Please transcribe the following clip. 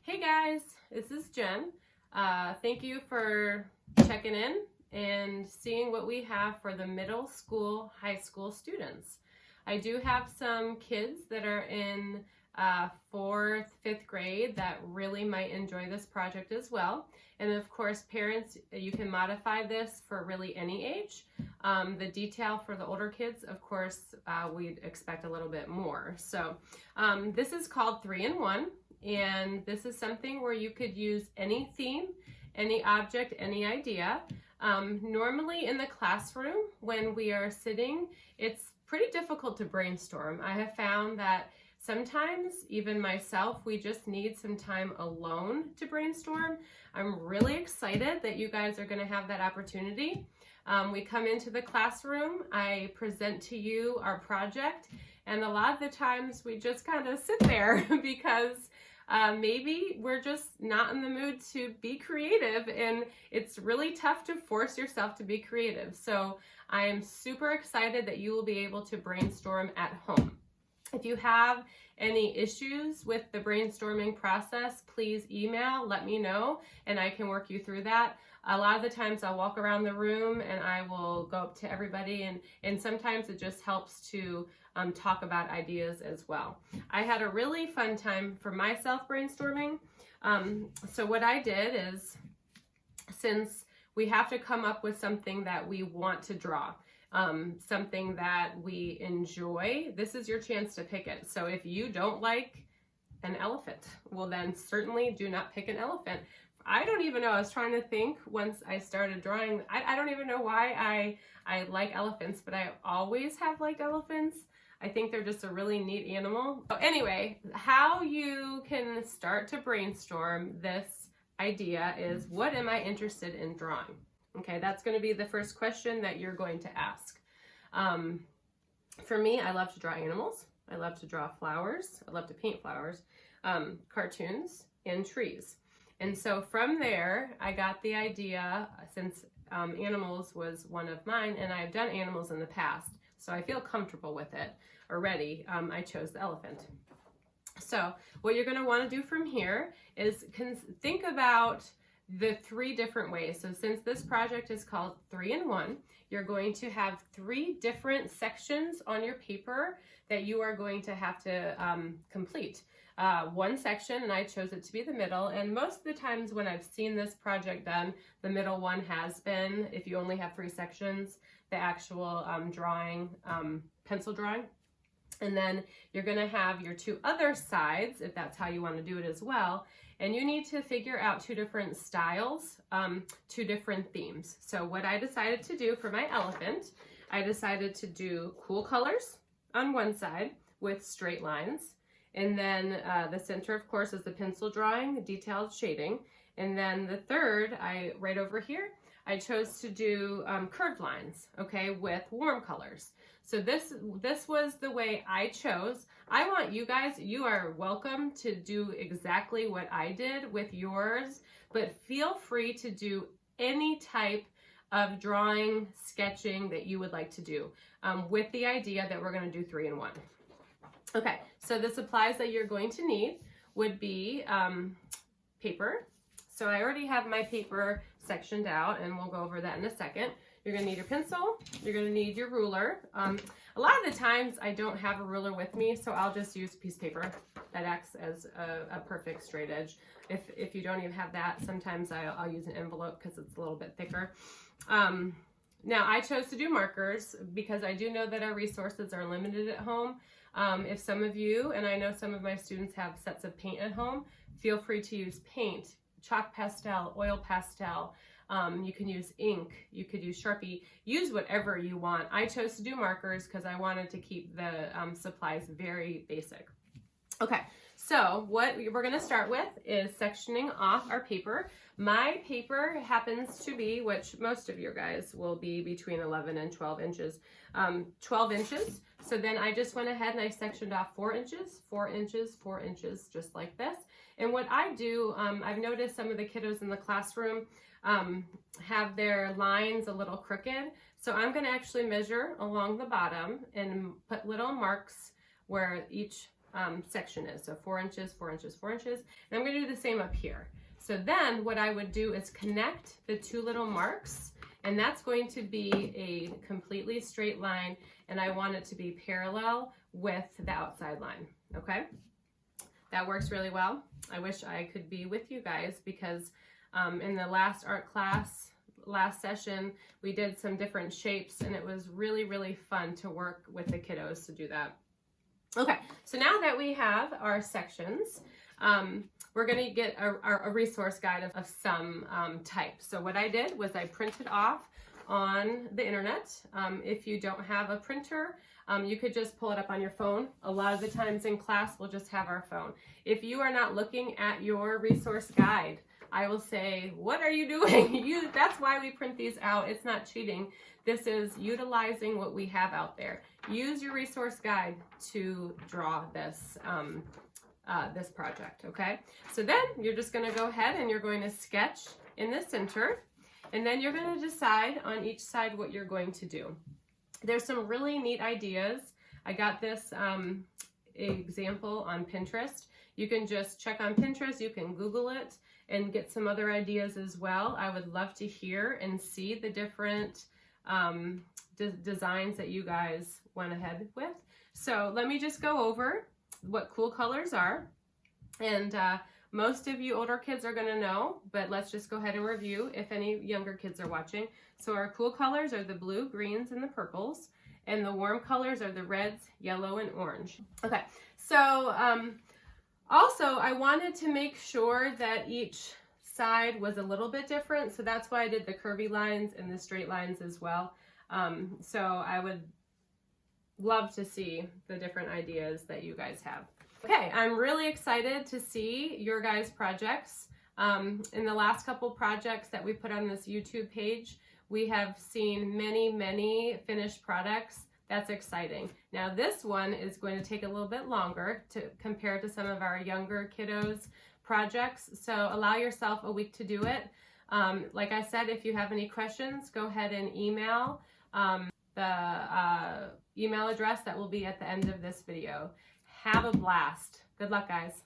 Hey guys, this is Jen. Thank you for checking in and seeing what we have for the middle school, high school students. I do have some kids that are in 4th, 5th grade that really might enjoy this project as well. And of course, parents, you can modify this for really any age. The detail for the older kids, of course, we'd expect a little bit more. So this is called 3-in-1. And this is something where you could use any theme, any object, any idea. Normally in the classroom, when we are sitting, it's pretty difficult to brainstorm. I have found that sometimes, even myself, we just need some time alone to brainstorm. I'm really excited that you guys are going to have that opportunity. We come into the classroom, I present to you our project, and a lot of the times we just kind of sit there because maybe we're just not in the mood to be creative, and it's really tough to force yourself to be creative. So I am super excited that you will be able to brainstorm at home. If you have any issues with the brainstorming process, please email, let me know, and I can work you through that. A lot of the times I'll walk around the room and I will go up to everybody, and sometimes it just helps to talk about ideas as well. I had a really fun time for myself brainstorming. So what I did is, since we have to come up with something that we want to draw, something that we enjoy, this is your chance to pick it. So if you don't like an elephant, well then certainly do not pick an elephant. I don't even know, I was trying to think once I started drawing, I don't even know why I like elephants, but I always have liked elephants. I think they're just a really neat animal. So anyway, how you can start to brainstorm this idea is, what am I interested in drawing? Okay, that's going to be the first question that you're going to ask. For me, I love to draw animals. I love to draw flowers. I love to paint flowers, cartoons, and trees. And so from there, I got the idea, since animals was one of mine, and I've done animals in the past, so I feel comfortable with it already. I chose the elephant. So what you're going to want to do from here is think about the 3 different ways. So since this project is called 3-in-1, you're going to have 3 different sections on your paper that you are going to have to complete. One section, and I chose it to be the middle, and most of the times when I've seen this project done, the middle one has been, if you only have 3 sections, the actual drawing, pencil drawing. And then you're going to have your 2 other sides, if that's how you want to do it as well. And you need to figure out 2 different styles, 2 different themes. So what I decided to do for my elephant, I decided to do cool colors on one side with straight lines. And then the center, of course, is the pencil drawing, detailed shading. And then the third, right over here, I chose to do curved lines, okay, with warm colors. So this was the way I chose. I want you guys, you are welcome to do exactly what I did with yours, but feel free to do any type of drawing, sketching that you would like to do, with the idea that we're going to do 3-in-1. Okay, so the supplies that you're going to need would be paper. So I already have my paper sectioned out, and we'll go over that in a second. You're going to need your pencil. You're going to need your ruler. A lot of the times I don't have a ruler with me, so I'll just use a piece of paper that acts as a perfect straight edge. If you don't even have that, sometimes I'll use an envelope because it's a little bit thicker. Now I chose to do markers because I do know that our resources are limited at home. If some of you, and I know some of my students have sets of paint at home, feel free to use paint, chalk pastel, oil pastel. You can use ink, you could use Sharpie, use whatever you want. I chose to do markers because I wanted to keep the supplies very basic. Okay, so what we're going to start with is sectioning off our paper. My paper happens to be, which most of you guys will be between 11 and 12 inches. 12 inches. So then I just went ahead and I sectioned off 4 inches, 4 inches, 4 inches, just like this. And what I do, I've noticed some of the kiddos in the classroom have their lines a little crooked. So I'm going to actually measure along the bottom and put little marks where each section is. So 4 inches, 4 inches, 4 inches. And I'm going to do the same up here. So then what I would do is connect the 2 little marks, and that's going to be a completely straight line, and I want it to be parallel with the outside line, okay? That works really well. I wish I could be with you guys because in the last art class, last session, we did some different shapes, and it was really, really fun to work with the kiddos to do that. Okay, so now that we have our sections, we're going to get a resource guide of some type. So what I did was I printed off on the internet. If you don't have a printer, you could just pull it up on your phone. A lot of the times in class, we'll just have our phone. If you are not looking at your resource guide, I will say, what are you doing? That's why we print these out. It's not cheating. This is utilizing what we have out there. Use your resource guide to draw this this project, okay? So then you're just going to go ahead and you're going to sketch in the center, and then you're going to decide on each side what you're going to do. There's some really neat ideas. I got this example on Pinterest. You can just check on Pinterest, you can Google it, and get some other ideas as well. I would love to hear and see the different designs that you guys went ahead with. So let me just go over what cool colors are. And most of you older kids are gonna know, but let's just go ahead and review if any younger kids are watching. So our cool colors are the blue, greens, and the purples. And the warm colors are the reds, yellow, and orange. Okay, so also I wanted to make sure that each side was a little bit different. So that's why I did the curvy lines and the straight lines as well. So I would love to see the different ideas that you guys have. Okay, I'm really excited to see your guys' projects. In the last couple projects that we put on this YouTube page, we have seen many finished products. That's exciting. Now this one is going to take a little bit longer to compare to some of our younger kiddos' projects. So allow yourself a week to do it. Like I said, if you have any questions, go ahead and email the email address that will be at the end of this video. Have a blast. Good luck, guys.